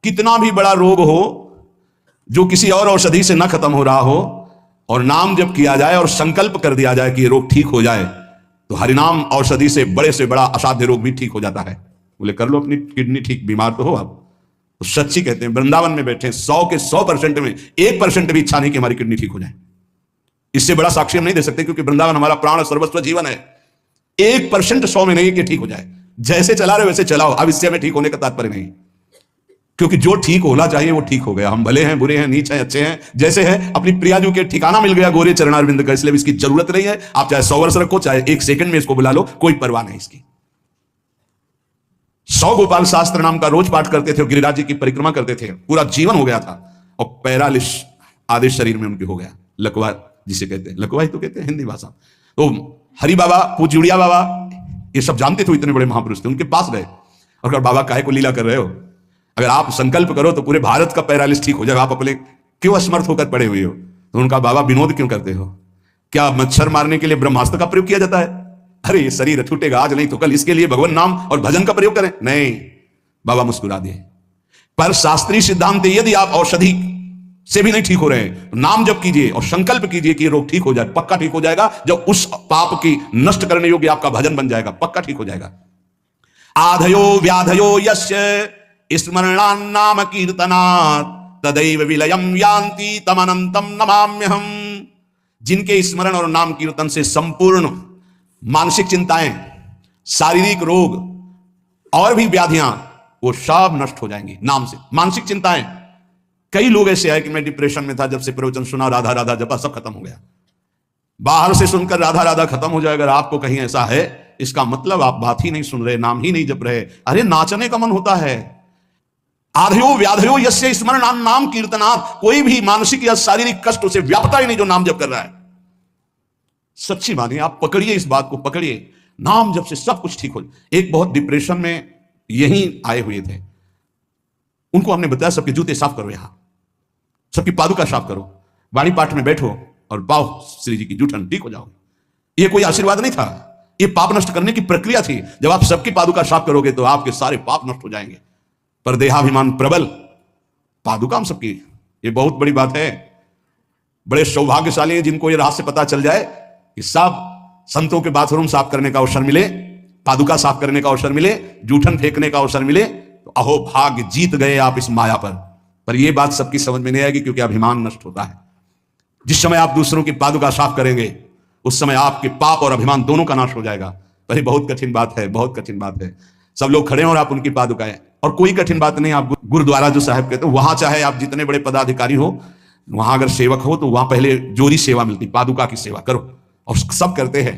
कितना भी बड़ा रोग हो जो किसी और औषधि से न खत्म हो रहा हो, और नाम जब किया जाए और संकल्प कर दिया जाए कि ये रोग ठीक हो जाए, तो हरिनाम औषधि से बड़ा असाध्य रोग भी ठीक हो जाता है। बोले कर लो अपनी किडनी ठीक, बीमार तो हो आप। तो सच्ची कहते हैं, वृंदावन में बैठे 100 के 100% में 1% भी इच्छा नहीं कि हमारी किडनी ठीक हो जाए। इससे बड़ा साक्ष्य हम नहीं दे सकते, क्योंकि वृंदावन हमारा प्राण सर्वस्व जीवन है। 1% 100 में नहीं कि ठीक हो जाए, जैसे चला रहे वैसे चलाओ। अब इससे हमें ठीक होने का तात्पर्य नहीं, क्योंकि जो ठीक होना चाहिए वो ठीक हो गया। हम भले हैं, बुरे हैं, नीच हैं, अच्छे हैं, जैसे हैं, अपनी प्रियाजू के ठिकाना मिल गया गोरे चरणारविंद का। इसलिए इसकी जरूरत नहीं है। आप चाहे 100 वर्ष रखो, चाहे 1 सेकंड में इसको बुला लो, कोई परवाह नहीं इसकी। 100 गोपाल शास्त्र नाम का रोज पाठ करते थे, गिरिराज जी की परिक्रमा करते थे, पूरा जीवन हो गया था, और पैरालिस आधे शरीर में उनके हो गया। लकवा जिसे कहते हैं, लकवा ही तो कहते हैं हिंदी भाषा। तो हरि बाबा, पूज्य उड़िया बाबा, ये सब जानते थे, इतने बड़े महापुरुष थे। उनके पास गए और कहा, बाबा काहे को लीला कर रहे हो? अगर आप संकल्प करो तो पूरे भारत का पैरालिस ठीक हो जाएगा, आप अपने क्यों असमर्थ होकर पड़े हुए हो? तो उनका, बाबा विनोद क्यों करते हो? क्या मच्छर मारने के लिए ब्रह्मास्त्र का प्रयोग किया जाता है? अरे ये शरीर छूटेगा आज नहीं तो कल, इसके लिए भगवान नाम और भजन का प्रयोग करें। नहीं, बाबा मुस्कुरा दिए। पर शास्त्रीय सिद्धांत, यदि आप औषधि से भी नहीं ठीक हो रहे हैं, नाम जप कीजिए और संकल्प कीजिए कि रोग ठीक हो जाए। पक्का ठीक हो जाएगा। जब उस पाप की नष्ट करने योग्य आपका भजन बन जाएगा, पक्का ठीक हो जाएगा। आधयो व्याधयो यस्य स्मरणान्नाम कीर्तनात् तदैव विलयम यान्ति तमनंतम नमाम्यहम्। जिनके स्मरण और नाम कीर्तन से संपूर्ण मानसिक चिंताएं, शारीरिक रोग और भी व्याधियां, वो सब नष्ट हो जाएंगी नाम से। मानसिक चिंताएं, कई लोग ऐसे आए कि मैं डिप्रेशन में था, जब से प्रवचन सुना, राधा राधा जपा, सब खत्म हो गया। बाहर से सुनकर राधा राधा खत्म हो जाएगा। अगर आपको कहीं ऐसा है, इसका मतलब आप बात ही नहीं सुन रहे, नाम ही नहीं जप रहे। अरे नाचने का मन होता है। आधयो व्याधयो यस्य स्मरणान नाम कीर्तनात्। कोई भी मानसिक या शारीरिक कष्ट उसे व्यापता ही नहीं जो नाम जप कर रहा है। सच्ची मानिए, आप पकड़िए इस बात को, पकड़िए। नाम जप से सब कुछ ठीक हो। एक बहुत डिप्रेशन में यहीं आए हुए थे, उनको हमने बताया सबके जूते साफ करो, यहां सबकी पादुका साफ करो, वाणी पाठ में बैठो और पाओ श्री जी की जूठन, ठीक हो जाओगे। ये कोई आशीर्वाद नहीं था, ये पाप नष्ट करने की प्रक्रिया थी। जब आप सबकी पादुका साफ करोगे तो आपके सारे पाप नष्ट हो जाएंगे। पर देहाभिमान प्रबल, पादुका हम सबकी, ये बहुत बड़ी बात है। बड़े सौभाग्यशाली हैं जिनको ये रहस्य पता चल जाए कि सब संतों के बाथरूम साफ करने का अवसर मिले, पादुका साफ करने का अवसर मिले, जूठन फेंकने का अवसर मिले, तो अहो भाग्य, जीत गए आप इस माया पर यह बात सबकी समझ में नहीं आएगी, क्योंकि अभिमान नष्ट होता है। जिस समय आप दूसरों की पादुका साफ करेंगे, उस समय आपके पाप और अभिमान दोनों का नाश हो जाएगा। पर ये बहुत कठिन बात है, बहुत कठिन बात है। सब लोग खड़े हैं और आप उनकी पादुकाएं, और कोई कठिन बात नहीं। आप गुरुद्वारा जो साहब कहते हैं, वहां चाहे आप जितने बड़े पदाधिकारी हो, वहां अगर सेवक हो तो वहां पहले जोरी सेवा मिलती, पादुका की सेवा करो, और सब करते हैं।